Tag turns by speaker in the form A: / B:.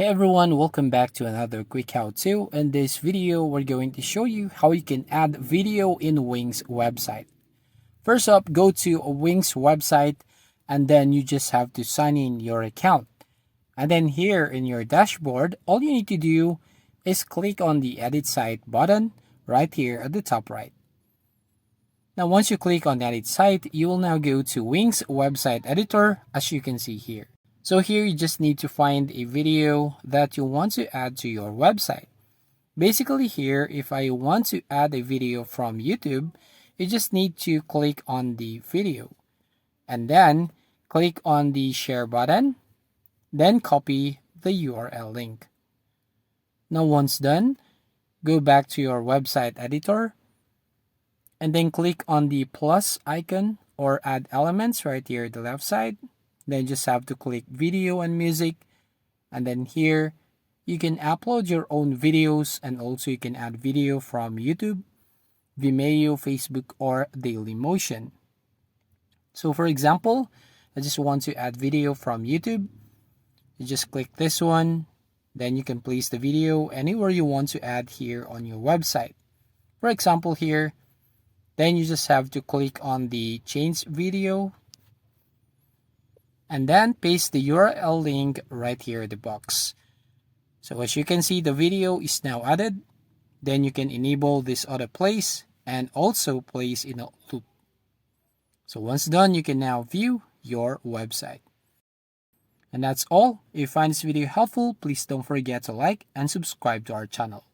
A: Hey everyone, welcome back to another quick how-to. In this video, we're going to show you how you can add video in Wing's website. First up, go to Wing's website and then you just have to sign in your account. And then here in your dashboard, all you need to do is click on the Edit Site button right here at the top right. Now once you click on Edit Site, you will now go to Wing's website editor as you can see here. So here you just need to find a video that you want to add to your website. Basically here, if I want to add a video from YouTube, you just need to click on the video and then click on the share button, then copy the URL link. Now once done, go back to your website editor and then click on the plus icon or add elements right here at the left side. Then just have to click video and music, and then here you can upload your own videos, and also you can add video from YouTube, Vimeo, Facebook, or Dailymotion. So for example, I just want to add video from YouTube. You just click this one, then you can place the video anywhere you want to add here on your website. For example here, then you just have to click on the change video and then paste the URL link right here in the box. So as you can see, the video is now added. Then you can enable this auto place and also place in a loop. So once done, you can now view your website. And that's all. If you find this video helpful, please don't forget to like and subscribe to our channel.